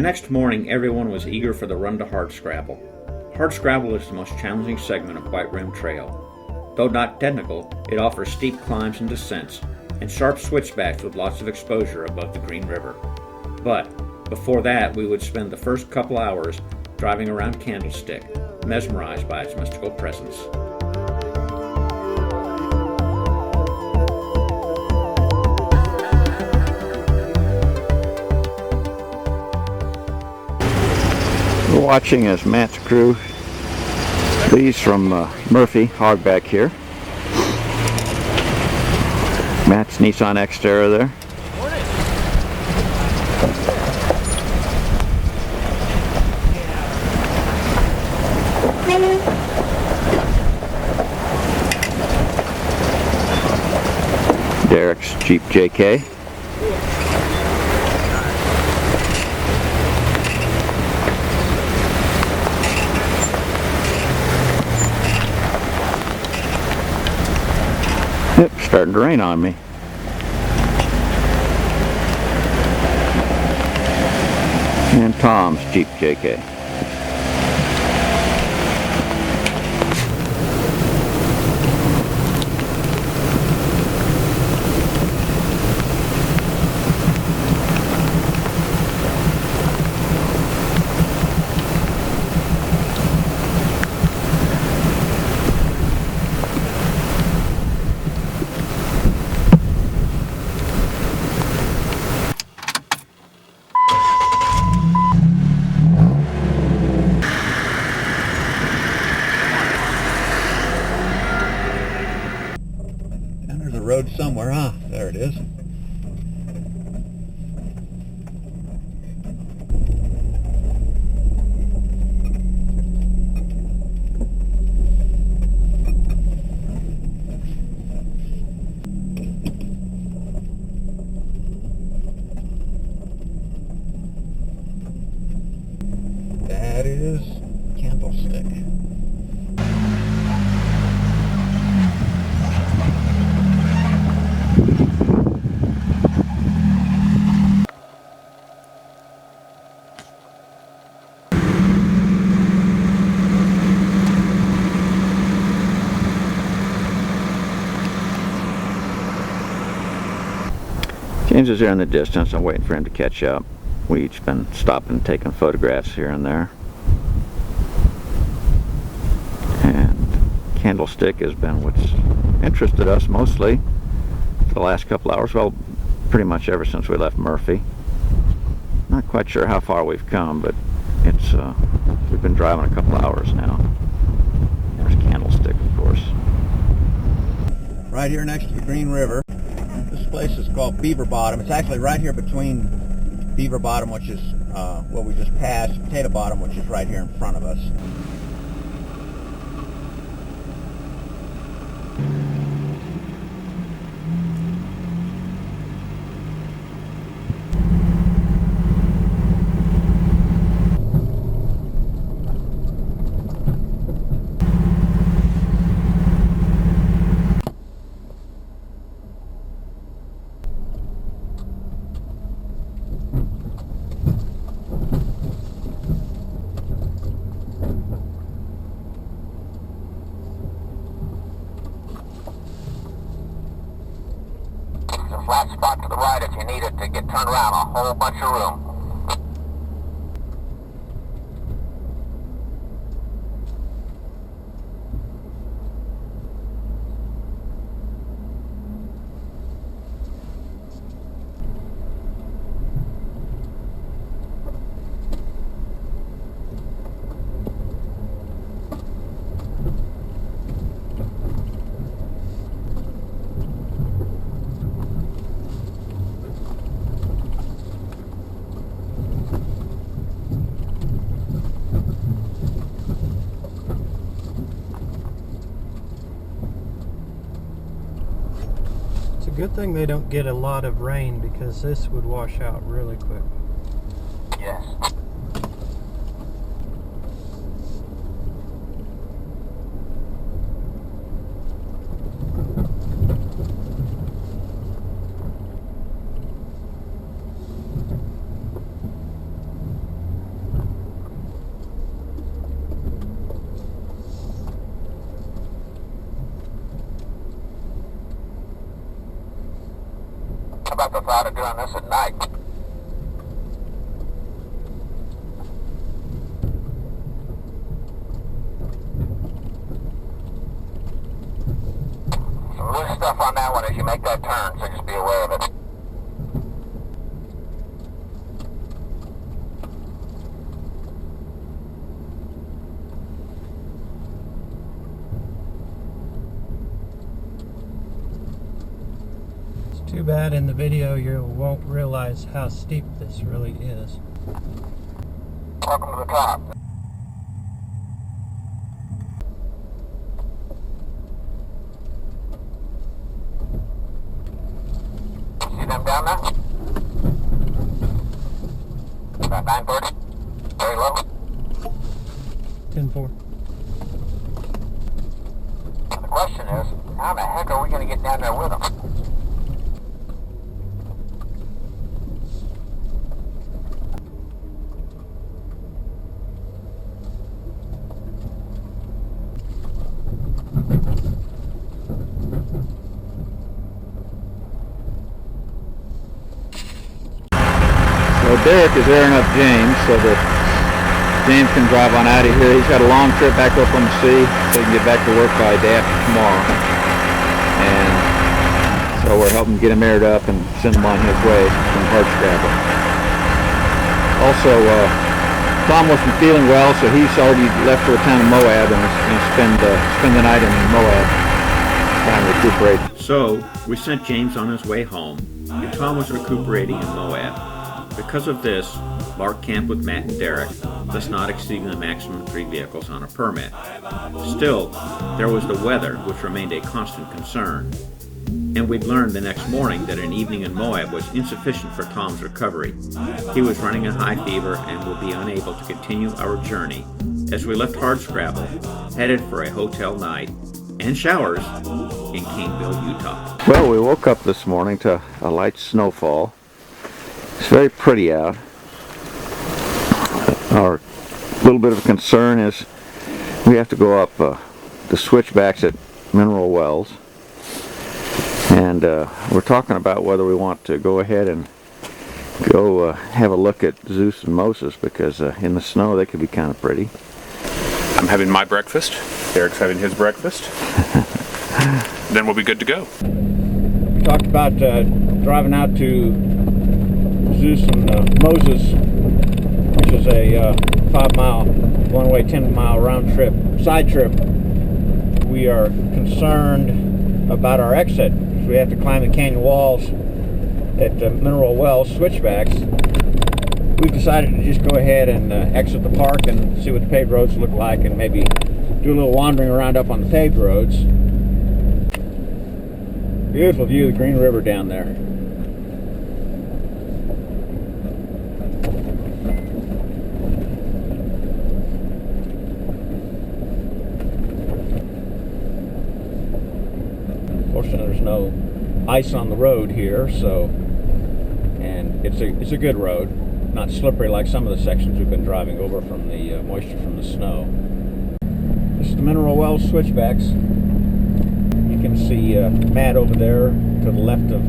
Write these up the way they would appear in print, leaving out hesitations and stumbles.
The next morning, everyone was eager for the run to Hardscrabble. Hardscrabble is the most challenging segment of White Rim Trail. Though not technical, it offers steep climbs and descents, and sharp switchbacks with lots of exposure above the Green River. But before that, we would spend the first couple hours driving around Candlestick, mesmerized by its mystical presence. We're watching as Matt's crew leaves from Murphy, hogback here. Matt's Nissan Xterra there. Derek's Jeep JK. Yep, starting to rain on me. And Tom's Jeep JK. Road somewhere, huh? There it is. That is Candlestick. James is there in the distance. I'm waiting for him to catch up. We each been stopping and taking photographs here and there. And Candlestick has been what's interested us mostly for the last couple hours. Well, pretty much ever since we left Murphy. Not quite sure how far we've come, but it's we've been driving a couple hours now. There's Candlestick, of course. Right here next to the Green River. This place is called Beaver Bottom. It's actually right here between Beaver Bottom, which is what we just passed, Potato Bottom, which is right here in front of us. Flat spot to the right if you need it to get turned around. A whole bunch of room. Good thing they don't get a lot of rain, because this would wash out really quick. Yes. the thought of doing this at night. Some loose stuff on that one as you make that turn, so just be aware of it. Too bad in the video you won't realize how steep this really is. Welcome to the top. See them down there? About 9:30. Very low. 10-4. The question is, how the heck are we going to get down there with them? So Derek is airing up James so that James can drive on out of here. He's got a long trip back up on the sea so he can get back to work by day after tomorrow. And so we're helping get him aired up and send him on his way from hardscrabble. Also, Tom wasn't feeling well, so he's already left for the town of Moab and is going to spend the night in Moab trying to recuperate. So, we sent James on his way home, and Tom was recuperating in Moab. Because of this, Lark camped with Matt and Derek, thus not exceeding the maximum 3 vehicles on a permit. Still, there was the weather, which remained a constant concern. And we'd learned the next morning that an evening in Moab was insufficient for Tom's recovery. He was running a high fever and would be unable to continue our journey as we left hardscrabble, headed for a hotel night and showers in Caineville, Utah. Well, we woke up this morning to a light snowfall. It's very pretty out. Our little bit of concern is we have to go up the switchbacks at Mineral Wells. And we're talking about whether we want to go ahead and go have a look at Zeus and Moses, because in the snow they could be kind of pretty. I'm having my breakfast. Derek's having his breakfast. Then we'll be good to go. We talked about driving out to Zeus and Moses, which is a 5-mile one-way, 10-mile round trip, side trip. We are concerned about our exit. We have to climb the canyon walls at Mineral Wells switchbacks. We've decided to just go ahead and exit the park and see what the paved roads look like, and maybe do a little wandering around up on the paved roads. Beautiful view of the Green River down there. Fortunately, there's no ice on the road here, so, and it's a good road, not slippery like some of the sections we've been driving over from the moisture from the snow. This is the Mineral Wells switchbacks. You can see Matt over there to the left of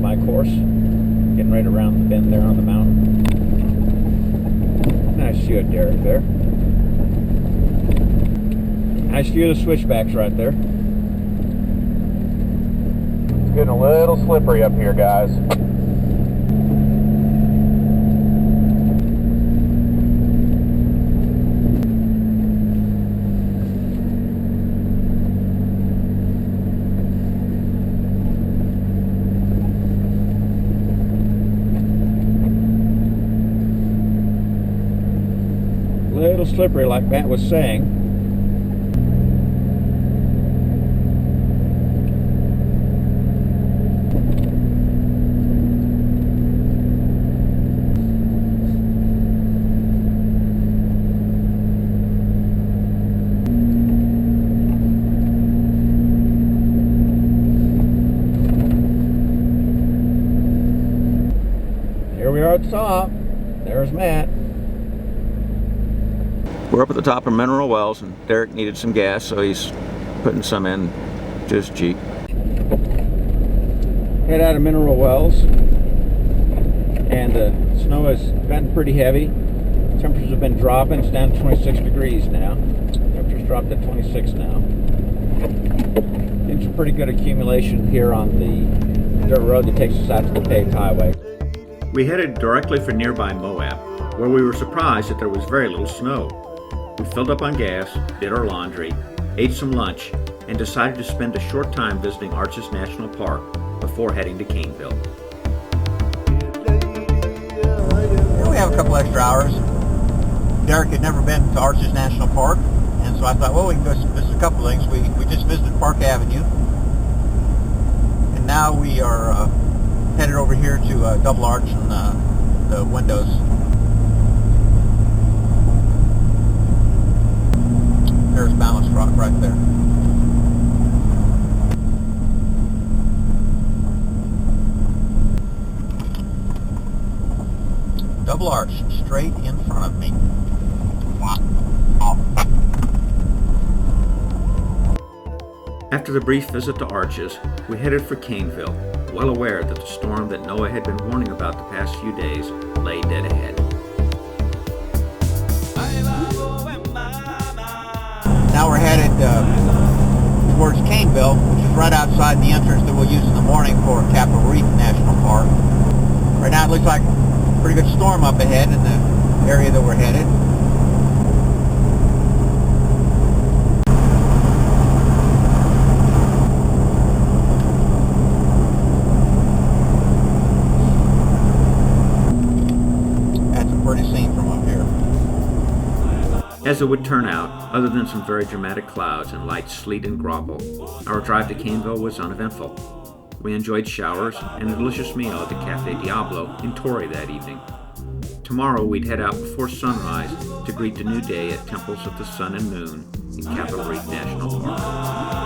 my course, getting right around the bend there on the mountain. Nice view of Derek there. Nice view of the switchbacks right there. Getting a little slippery up here, guys. Little slippery like Matt was saying. Here we are at the top. There's Matt. We're up at the top of Mineral Wells, and Derek needed some gas, so he's putting some in to his Jeep. Head out of Mineral Wells. and the snow has been pretty heavy. Temperatures have been dropping. It's down to 26 degrees now. Temperatures dropped to 26 now. It's a pretty good accumulation here on the dirt road that takes us out to the paved highway. We headed directly for nearby Moab, where we were surprised that there was very little snow. We filled up on gas, did our laundry, ate some lunch, and decided to spend a short time visiting Arches National Park before heading to Caineville. We have a couple extra hours. Derek had never been to Arches National Park, and so I thought, well, we can go visit a couple things. We just visited Park Avenue, and now we are headed over here to Double Arch and the windows. There's Balanced Rock right there. Double Arch, straight in front of me. After the brief visit to Arches, we headed for Caineville, well aware that the storm that Noah had been warning about the past few days lay dead ahead. Now we're headed towards Caineville, which is right outside the entrance that we'll use in the morning for Capitol Reef National Park. Right now it looks like a pretty good storm up ahead in the area that we're headed. That's a pretty scene from up here. As it would turn out, other than some very dramatic clouds and light sleet and gravel, our drive to Caineville was uneventful. We enjoyed showers and a delicious meal at the Cafe Diablo in Torrey that evening. Tomorrow we'd head out before sunrise to greet the new day at Temples of the Sun and Moon in Capitol Reef National Park.